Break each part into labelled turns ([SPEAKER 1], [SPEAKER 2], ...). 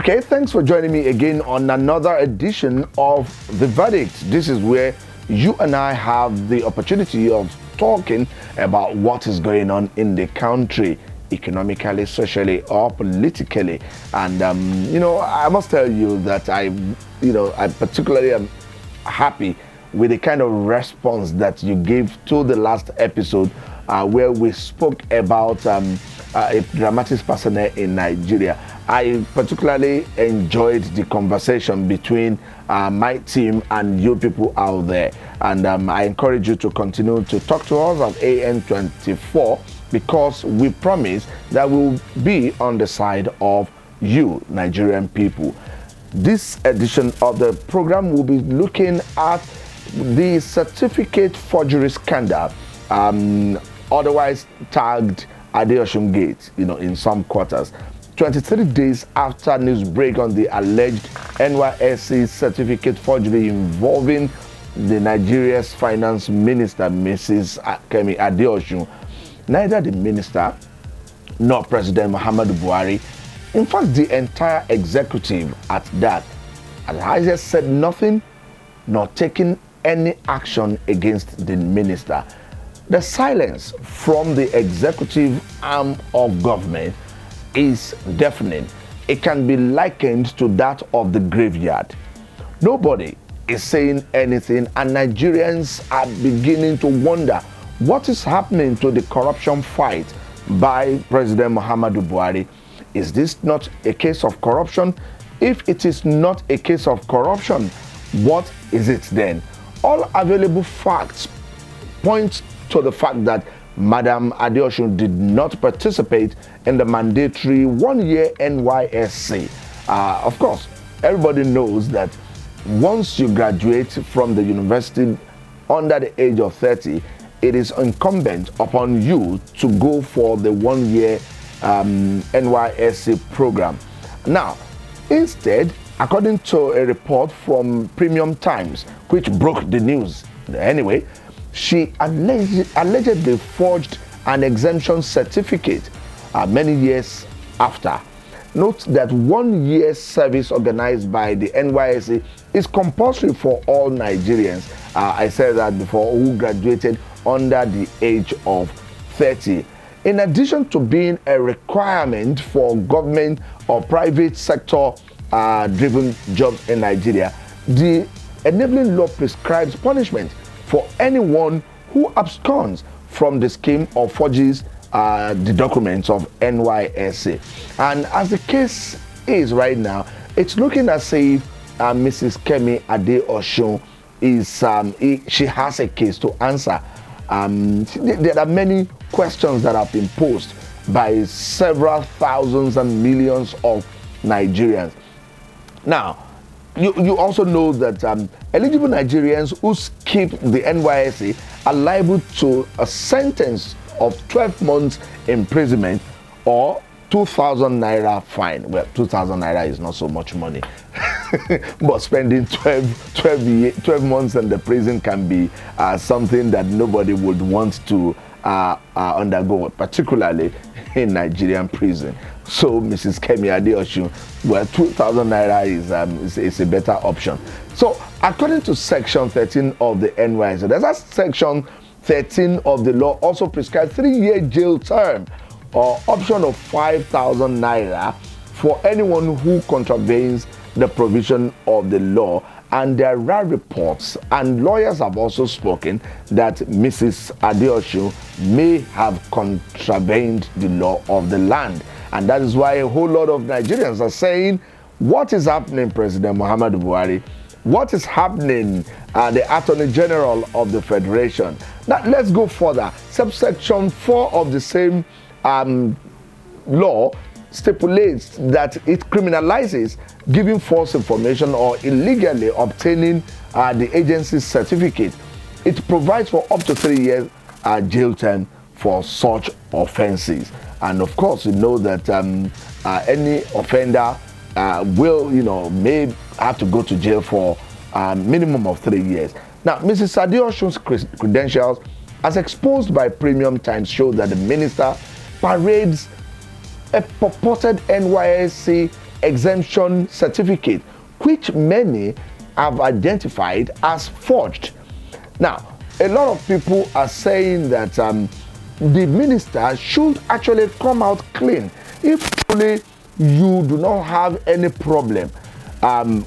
[SPEAKER 1] Okay, thanks for joining me again on another edition of The Verdict. This is where you and I have the opportunity of talking about what is going on in the country, economically, socially, or politically. And I must tell you that I particularly am happy with the kind of response that you gave to the last episode where we spoke about a dramatic personnel in Nigeria. I particularly enjoyed the conversation between my team and you people out there, and I encourage you to continue to talk to us at AN24 because we promise that we'll be on the side of you, Nigerian people. This edition of the program will be looking at the certificate forgery scandal, otherwise tagged Adeosun Gate, in some quarters. 23 days after news break on the alleged NYSC certificate forgery involving the Nigeria's finance minister, Mrs. Kemi Adeosun, neither the minister nor President Muhammadu Buhari, in fact the entire executive at that, has either said nothing nor taken any action against the minister. The silence from the executive arm of government is deafening. It can be likened to that of the graveyard. Nobody is saying anything, and Nigerians are beginning to wonder what is happening to the corruption fight by President Muhammadu Buhari. Is this not a case of corruption? If it is not a case of corruption, what is it then? All available facts point to the fact that Madam Adeosun did not participate in the mandatory one-year NYSC. Of course, everybody knows that once you graduate from the university under the age of 30, it is incumbent upon you to go for the one-year NYSC program. Now, instead, according to a report from Premium Times, which broke the news anyway, she allegedly forged an exemption certificate many years after. Note that 1 year service organized by the NYSC is compulsory for all Nigerians. I said that before, who graduated under the age of 30. In addition to being a requirement for government or private sector driven jobs in Nigeria, the enabling law prescribes punishment for anyone who absconds from the scheme or forges the documents of NYSC. And as the case is right now, it's looking as if Mrs. Kemi Adeosun she has a case to answer. There are many questions that have been posed by several thousands and millions of Nigerians. Now, you also know that eligible Nigerians who skip the NYSC are liable to a sentence of 12 months imprisonment or 2,000 naira fine. Well, 2,000 naira is not so much money, but spending 12 months in the prison can be something that nobody would want to undergo, particularly in Nigerian prison. So Mrs. Kemi Adeosun, well, 2,000 naira is a better option. So according to Section 13 of the NYSC, there's a Section 13 of the law also prescribes 3-year jail term or option of 5,000 naira for anyone who contravenes the provision of the law. And there are reports, and lawyers have also spoken, that Mrs. Adeosun may have contravened the law of the land. And that is why a whole lot of Nigerians are saying, what is happening, President Muhammadu Buhari? What is happening, the Attorney General of the Federation? Now, let's go further. Subsection 4 of the same law stipulates that it criminalizes giving false information or illegally obtaining the agency's certificate. It provides for up to 3 years jail term for such offenses. And of course, you know that any offender may have to go to jail for a minimum of 3 years. Now, Mrs. Adeosun's credentials, as exposed by Premium Times, show that the minister parades a purported NYSC exemption certificate, which many have identified as forged. Now, a lot of people are saying that the minister should actually come out clean. If truly you do not have any problem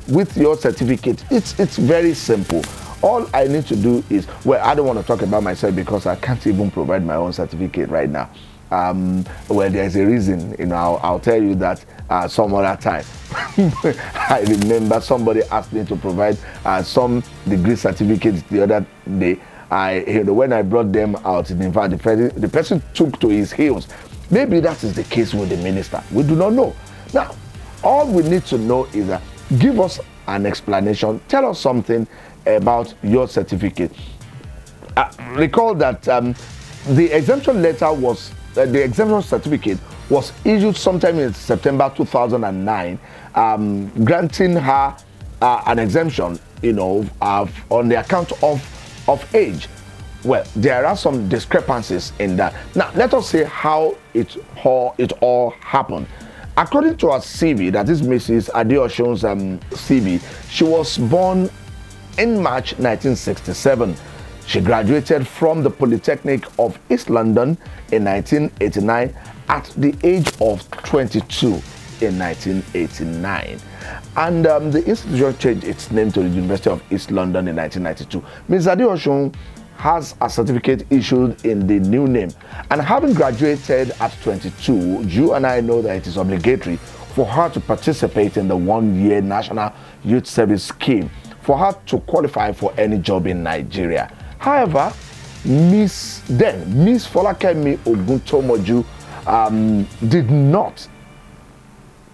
[SPEAKER 1] with your certificate, it's very simple. All I need to do is, well, I don't want to talk about myself because I can't even provide my own certificate right now. Well, there's a reason, you know, I'll tell you that some other time. I remember somebody asked me to provide some degree certificates the other day. When I brought them out, in fact, the person took to his heels. Maybe that is the case with the minister. We do not know. Now, all we need to know is that give us an explanation. Tell us something about your certificate. Recall that the exemption letter was, the exemption certificate was issued sometime in September 2009, granting her an exemption, you know, on the account of age. Well, there are some discrepancies in that. Now, let us see how it all happened. According to her CV, that is Mrs. Adeosun's CV, she was born in March 1967. She graduated from the Polytechnic of East London in 1989 at the age of 22 in 1989. And the institution changed its name to the University of East London in 1992. Ms. Adeosun has a certificate issued in the new name. And having graduated at 22, you and I know that it is obligatory for her to participate in the one-year National Youth Service Scheme for her to qualify for any job in Nigeria. However, Miss Kemi Adeosun did not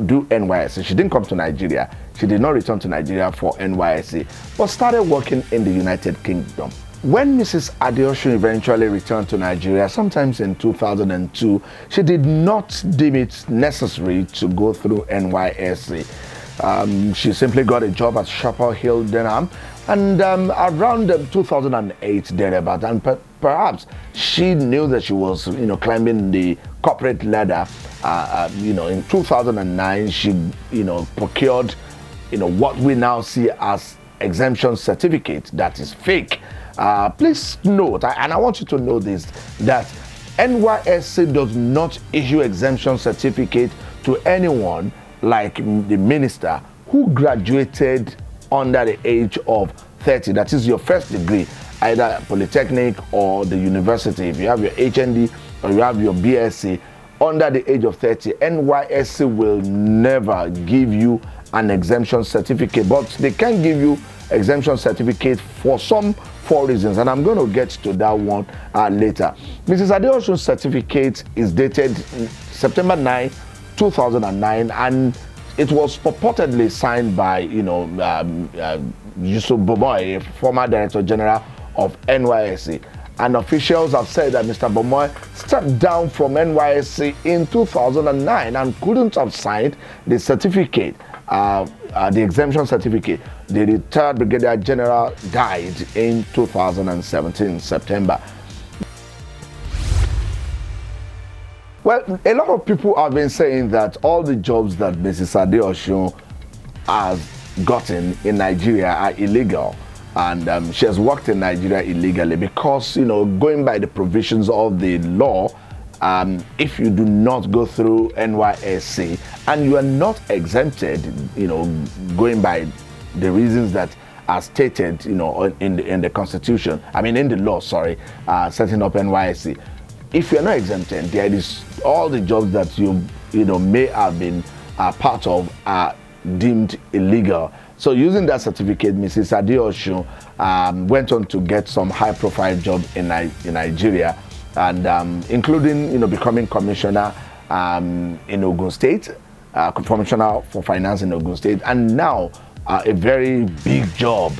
[SPEAKER 1] do NYSC. She didn't come to Nigeria. She did not return to Nigeria for NYSC, but started working in the United Kingdom. When Mrs. Adeosun eventually returned to Nigeria, sometimes in 2002, she did not deem it necessary to go through NYSC. She simply got a job at Chapel Hill, Denham, and around 2008 thereabout, and perhaps she knew that she was, you know, climbing the corporate ladder. You know, in 2009, she, you know, procured, you know, what we now see as exemption certificate that is fake. Please note, and I want you to know this, that NYSC does not issue exemption certificate to anyone like the minister who graduated under the age of 30. That is your first degree, either Polytechnic or the university. If you have your HND or you have your BSc under the age of 30, NYSC will never give you an exemption certificate, but they can give you exemption certificate for four reasons, and I'm going to get to that one later. Mrs. Adeosun's certificate is dated September 9, 2009, and it was purportedly signed by, you know, Yusuf Bomoy, former Director General of NYSC. And officials have said that Mr. Bomoy stepped down from NYSC in 2009 and couldn't have signed the certificate, the exemption certificate. The retired Brigadier General died in 2017, September. Well, a lot of people have been saying that all the jobs that Mrs. Adeosun has gotten in Nigeria are illegal, and she has worked in Nigeria illegally because, you know, going by the provisions of the law, if you do not go through NYSC and you are not exempted, you know, going by the reasons that are stated, you know, in the Constitution, I mean in the law, sorry, setting up NYSC. If you're not exempted, there is all the jobs that you know may have been part of are deemed illegal. So using that certificate, Mrs. Adeosun went on to get some high-profile job in Nigeria, and including, you know, becoming commissioner in Ogun State, commissioner for finance in Ogun State, and now a very big job,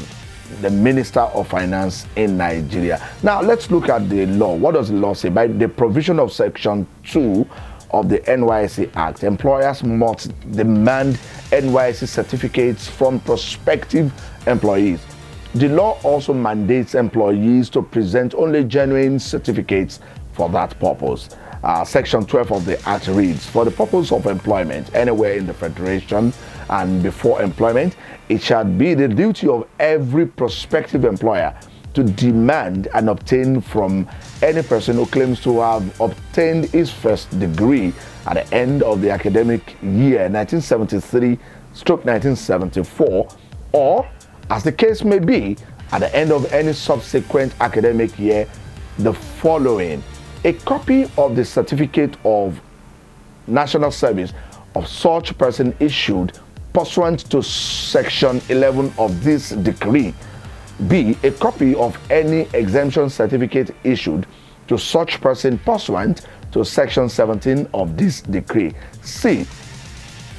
[SPEAKER 1] the Minister of Finance in Nigeria. Now let's look at the law. What does the law say? By the provision of Section 2 of the NYSC Act, employers must demand NYSC certificates from prospective employees. The law also mandates employees to present only genuine certificates for that purpose. Section 12 of the Act reads, for the purpose of employment anywhere in the Federation and before employment, it shall be the duty of every prospective employer to demand and obtain from any person who claims to have obtained his first degree at the end of the academic year 1973/1974, or, as the case may be, at the end of any subsequent academic year, the following: a copy of the certificate of national service of such person issued pursuant to Section 11 of this decree. B, a copy of any exemption certificate issued to such person pursuant to Section 17 of this decree. C,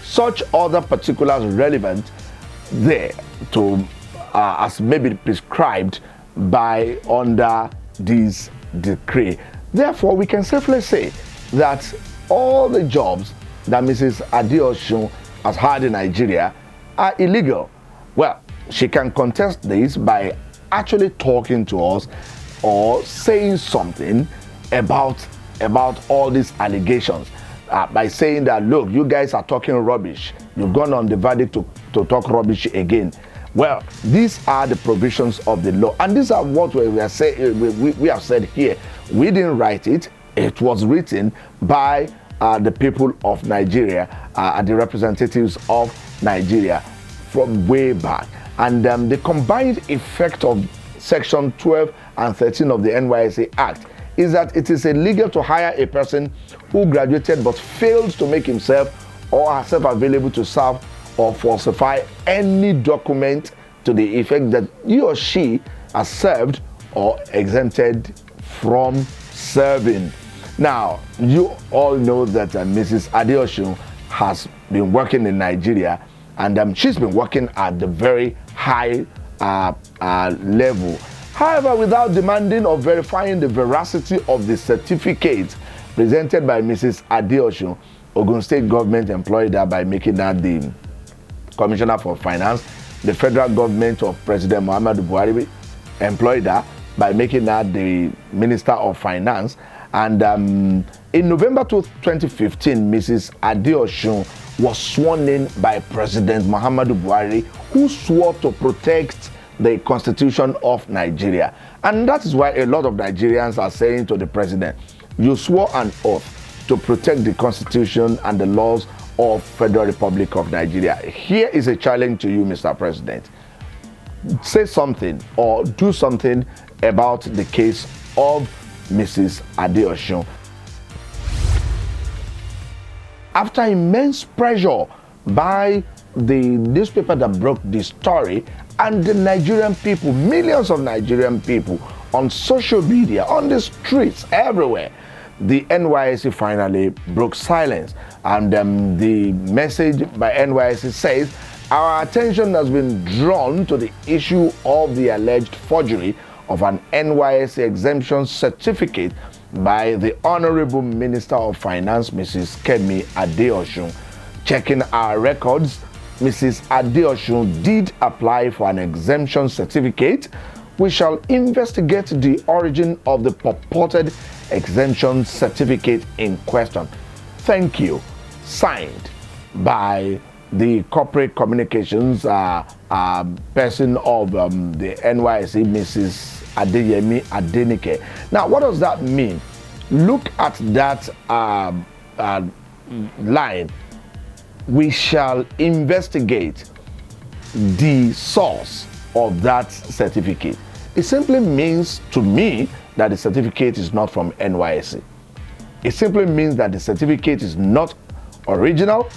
[SPEAKER 1] such other particulars relevant there to as may be prescribed by under this decree. Therefore, we can safely say that all the jobs that Mrs. Adeosun has had in Nigeria are illegal. Well, she can contest this by actually talking to us or saying something about all these allegations, by saying that, look, you guys are talking rubbish. You've gone on the verdict to talk rubbish again. Well, these are the provisions of the law, and these are what we have said here. We didn't write it. It was written by the people of Nigeria, the representatives of Nigeria from way back. And the combined effect of Section 12 and 13 of the NYSC Act is that it is illegal to hire a person who graduated but failed to make himself or herself available to serve or falsify any document to the effect that he or she has served or exempted from serving. Now, you all know that Mrs. Adeosun has been working in Nigeria, and she's been working at the very high level. However, without demanding or verifying the veracity of the certificate presented by Mrs. Adeosun, Ogun State government employed her by making her the Commissioner for Finance. The federal government of President Muhammadu Buhari employed her by making her the Minister of Finance. And in November 2015, Mrs. Adeosun was sworn in by President Muhammadu Buhari, who swore to protect the Constitution of Nigeria. And that is why a lot of Nigerians are saying to the president, you swore an oath to protect the Constitution and the laws of Federal Republic of Nigeria. Here is a challenge to you, Mr. President. Say something or do something about the case of Mrs. Adeosun. After immense pressure by the newspaper that broke this story and the Nigerian people, millions of Nigerian people on social media, on the streets, everywhere, the NYSC finally broke silence. And the message by NYSC says, our attention has been drawn to the issue of the alleged forgery of an NYSC exemption certificate by the Honorable Minister of Finance, Mrs. Kemi Adeosun. Checking our records, Mrs. Adeosun did apply for an exemption certificate. We shall investigate the origin of the purported exemption certificate in question. Thank you. Signed by the corporate communications person of the NYSC, Mrs. Adeyemi Adenike. Now, what does that mean? Look at that line. We shall investigate the source of that certificate. It simply means to me that the certificate is not from NYSC. It simply means that the certificate is not original.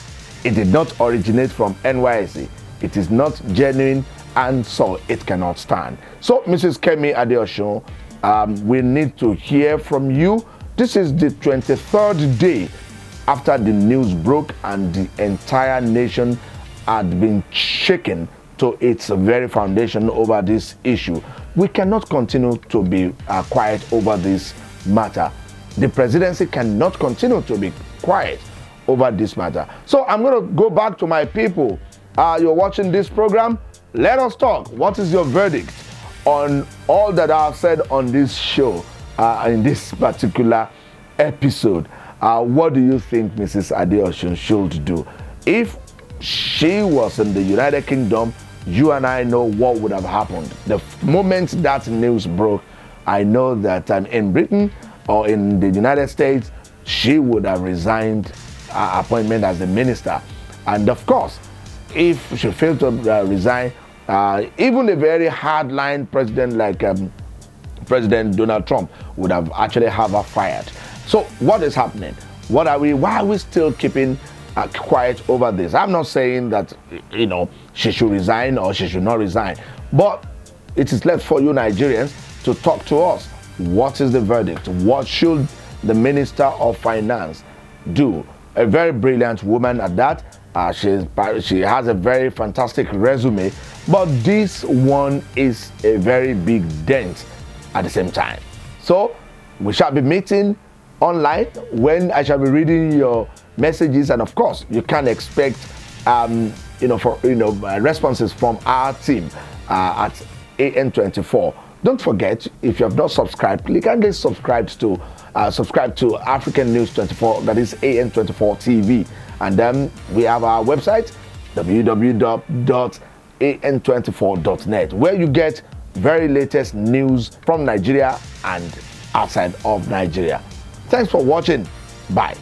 [SPEAKER 1] It did not originate from NYSC. It is not genuine, and so it cannot stand. So, Mrs. Kemi Adeosun, we need to hear from you. This is the 23rd day after the news broke and the entire nation had been shaken to its very foundation over this issue. We cannot continue to be quiet over this matter. The presidency cannot continue to be quiet over this matter. So I'm going to go back to my people. You're watching this program. Let us talk. What is your verdict on all that I've said on this show, in this particular episode. What do you think Mrs. Adeosun should do? If she was in the United Kingdom, you and I know what would have happened. The moment that news broke, I know that in Britain or in the United States, she would have resigned her appointment as the minister. And of course, if she failed to resign, even a very hardline president like President Donald Trump would have actually have her fired. So what is happening? Why are we still keeping quiet over this? I'm not saying that, you know, she should resign or she should not resign, but it is left for you Nigerians to talk to us. What is the verdict? What should the Minister of Finance do? A very brilliant woman at that. She has a very fantastic resume, but this one is a very big dent at the same time. So we shall be meeting online when I shall be reading your messages, and of course you can expect responses from our team at AN24. Don't forget, if you have not subscribed, click and get subscribed to African News 24, that is AN24 TV. And then we have our website, www.an24.net, where you get very latest news from Nigeria and outside of Nigeria. Thanks for watching. Bye.